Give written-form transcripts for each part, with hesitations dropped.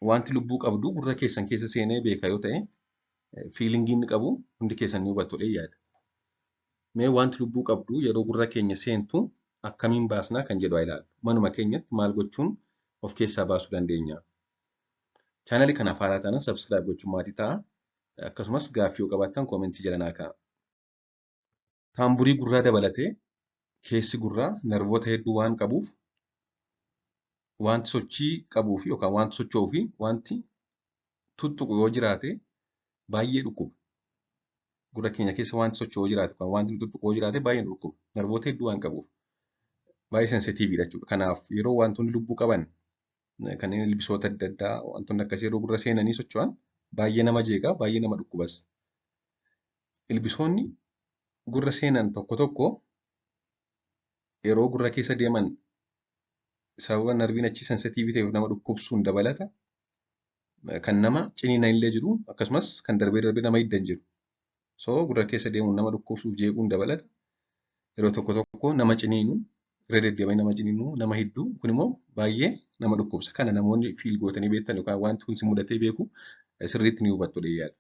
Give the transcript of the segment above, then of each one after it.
wanti lubbuu qabdu gurra keessan keessa seenee beeka yoo ta'e fiilingii inni qabu hundi keessan ni hubattudha yaada. Mee wanti lubbuu qabdu yeroo gurra keenya seentu akkamiin baasnaa kan jedhu haa ilaallu. Manuma keenyatti maal gochuun of keessaa baasuu dandeenya? Chaanalii kanaaf haaraa taanaan sabskiraayib gochuun maatii ta'a. Akkasumas gaaffii yoo qabaattan koomentii jala naa kaa'aa. Taamburii gurraa dabalatee keessi gurraa nervoota hedduu waan qabuuf wanti sochii qabuu fi yookaan wanti socho'uu fi wanti tuttuqu yoo jiraate baay'ee dhukkuba. Gurra keenya keessa wanti socho'u yoo jiraate yookaan wanti tuttuqu yoo jiraate baay'ee dhukkuba. Nervoota hedduu waan qabuuf baay'ee sensitiiviidha jechuudha. Kanaaf yeroo wantoonni lubbuu qaban kanneen ilbisoota adda addaa wantoonni akkasii yeroo gurra seenanii socho'an baay'ee nama jeeqaa, baay'ee nama dhukkubas. Ilbisoonni gurra seenan tokko tokko yeroo gurra keessa deeman sababa narviin achi sensitiivii ta'eef nama dhukkubsuun dabalata. Kan nama ciniina illee jiru akkasumas kan darbee nama hiddan jiru. So gurra keessa deemuun nama dhukkubsuuf jeequun dabalata. Yeroo tokko tokko nama ciniinu irra deddeebiin nama ciniinu nama hidduu kun immoo baay'ee nama dhukkubsa. Kana namoonni fiil gootanii beektan yookaan wanti kun si mudatee beeku sirriitti ni hubattu yaada.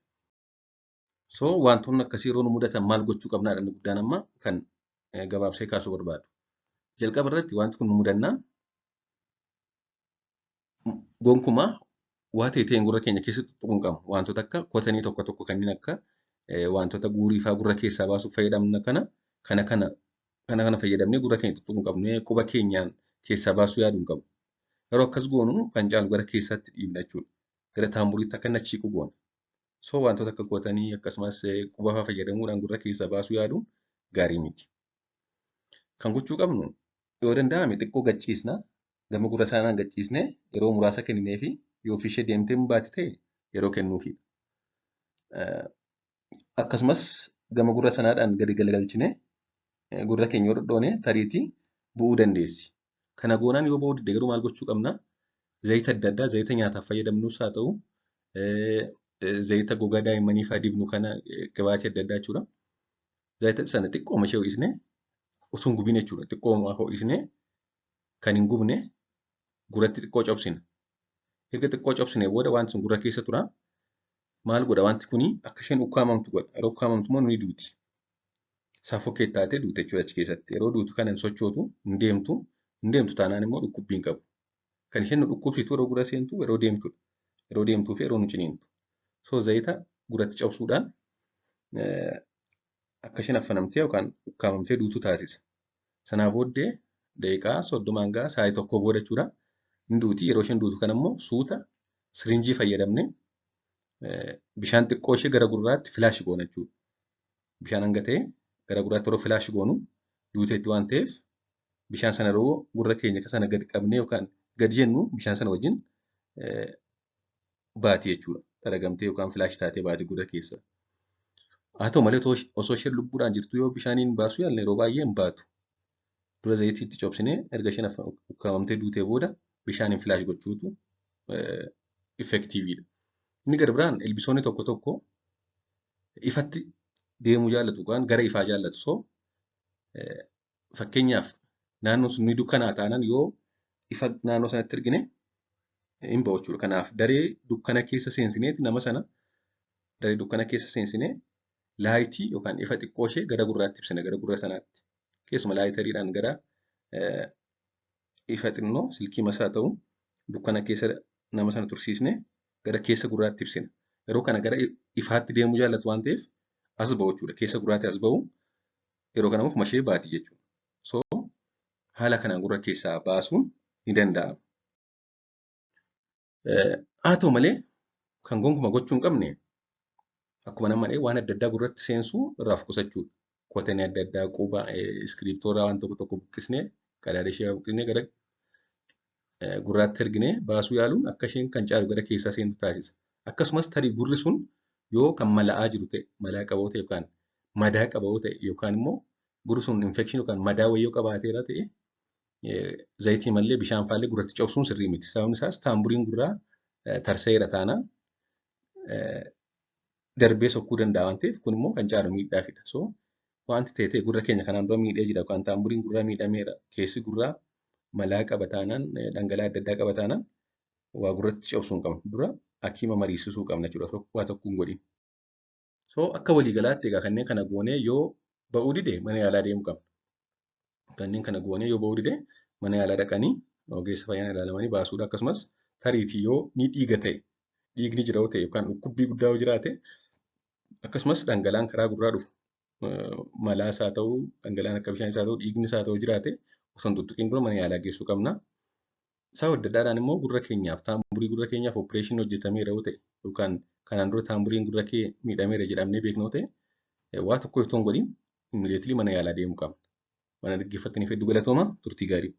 So wantoonni akkasii yeroo nu mudatan maal gochuu qabnaadha inni guddaan amma kan gabaabsee kaasuu barbaadu. Jalqaba irratti wanti kun nu mudannaa gonkumaa waa ta'een gurra keenya keessatti tuttuquun qabu. Wantoota akka kotanii tokko tokko kanneen akka wantoota guurii fa'aa gurra keessaa baasuuf fayyadamna kana fayyadamnee gurra keenya tuttuquun qabnu. Quba keenyaan keessaa baasuu yaaduu hin qabu. Yeroo akkas goonu kan caalu gara keessaatti dhiibna jechuudha. Gara taamburiitti akka nachiiqu goona. So wantoota akka kotanii akkasumas quba fa'aa fayyadamuudhaan gurra keessaa baasuu yaaduun gaarii miti. Kan gochuu qabnu yoo danda'ame xiqqoo gachiisna. Gama gurra saanaan gachiisnee yeroo muraasa kenninee fi yoo ofishee deemtee hin baate ta'e yeroo kennuufidha. Akkasumas gama gurra sanaadhaan gadi galagalchinee gurra keenya yoo dhodhoone tariitii bu'uu dandeessi. Kana goonaan yoo ba'uu didde garuu maal gochuu qabna? Zayita adda addaa zayita nyaataaf fayyadamnus haa ta'u zayita gogaa daa'immanii fa'aa dibnu kana gabaatii adda addaa jechuudha. Zayita sana xiqqooma ishee ho'isnee osoo hin gubiin jechuudha. Xiqqooma ho'isnee kan hin gubne gurratti xiqqoo cobsina. Erga xiqqoo cobsinee booda wanti sun gurra keessa tura. Maal godha wanti kuni akka isheen ukkaamamtu godha. Yeroo ukkaamamtu immoo ni duuti. Saffokeet taatee duute jechuudha achi keessatti. Yeroo duutu kana hin sochootu, hin deemtu taanaan immoo dhukkubbii hin qabu. Kan isheen nu dhukkubsitu yeroo gurra seentu yeroo deemtudha. Yeroo deemtuu fi yeroo nu ciniintu. So zayita gurratti cabsuudhaan akka isheen affanamtee yookaan ukkaamamtee duutu taasisa. Sanaa booddee daqiiqaa 30 hanga sa'aatii tokko booda jechuudha. Hin duuti. Yeroo isheen duutu kana immoo suuta sirinjii fayyadamnee bishaan xiqqoo ishee gara gurraatti filaashi goona jechuudha. Bishaan hanga ta'e gara gurraatti yeroo filaashi goonu duuteetti waan ta'eef bishaan sana yeroo gurra keenya sana gadi qabnee yookaan gadi jennu bishaan sana wajjin baati jechuudha. Dalagamtee yookaan filaashi taatee baati gurra keessa. Haa ta'u malee osoo isheen lubbuudhaan jirtu yoo bishaaniin baasuu yaalle yeroo baay'ee hin baatu. Dura zayitiitti cobsinee erga isheen ukkaamamtee duutee booda bishaaniin filaash gochuutu effektiiviidha. Inni gara biraan ilbisoonni tokko tokko ifatti deemuu jaallatu yookaan gara ifaa jaallatu. So fakkeenyaaf naannoon sun ni dukkanaa taanaan yoo ifa naannoo sanatti ergine hin ba'u jechuudha. Kanaaf daree dukkana keessa seensineeti nama sana daree dukkana keessa seensinee laayitii yookaan ifa xiqqoo ishee gara gurraatti ibsina gara gurra sanaatti. Keessuma laayitariidhaan gara ifa xinnoo silkii masaa ta'u dukkana keessa nama sana tursiisnee gara keessa gurraatti ibsina. Yeroo kana gara ifaatti deemuu jaallatu waan ta'eef as ba'u jechuudha. Keessa gurraatti as ba'u yeroo kana ofuma ishee baati jechuudha. So haala kanaan gurra keessaa baasuun ni danda'ama. Haa ta'u malee kan gonkumaa gochuu hin qabne akkuma nama waan adda addaa gurratti seensuu irraa of qusachuudha. Kotanii adda addaa quba iskiriptooraa waan tokko tokko buqqisnee qadaada ishee buqqisnee gara gurraatti erginee baasuu yaaluun akka isheen kan caalu gara keessaa seentu taasisa. Akkasumas tarii gurri sun yoo kan mala'aa jiru ta'e malaa qaboo ta'e yookaan madaa qaboo ta'e yookaan immoo gurri sun infekshinii yookaan madaa wayyoo qabaateera ta'e zayitii malee bishaan faallee gurratti cobsuun sirrii miti. Sababni isaas taamburiin gurraa tarsa'eera taanaan darbee sokkuu danda'a waan ta'eef kun immoo kan caalu miidhaa fida. So wanti ta'e gurra keenya kanaan dura miidhee jira yookaan taamburiin gurraa miidhameera keessi gurraa malaa qaba taanaan dhangala'aa adda addaa qaba taanaan waa gurratti cabsuu hin qabnu. Dura hakiima mariisisuu qabna jechuudha. Waa tokko hin godhin. So akka waliigalaatti egaa kanneen kana goonee yoo ba'uu dide mana yaalaa deemuu qabna. Kanneen kana goonee yoo ba'uu dide mana yaalaa dhaqanii ogeessa fayyaan ilaalamanii baasuudha. Akkasumas tariitii yoo ni dhiiga ta'e, dhiigni jira yoo ta'e yookaan dhukkubbii guddaa yoo jiraate akkasumas dhangala'aan karaa gurraa dhufu malaas haa ta'u, dhangala'aan akka bishaanis haa ta'u, dhiignis haa ta'u jiraate osoo hin tuttuqiin dura mana yaalaa geessuu qabna. Sababa adda addaadhaan immoo gurra keenyaaf taamburii gurra keenyaaf opereeshinii hojjetameera yoo ta'e yookaan kanaan dura taamburiin gurra kee miidhameera jedhamnee beeknoo ta'e waa tokko yoo hin godhin immiidiyeetilii mana yaalaa deemuu qabna. Waan dhaggeeffattaniif hedduu galatooma turtii gaarii.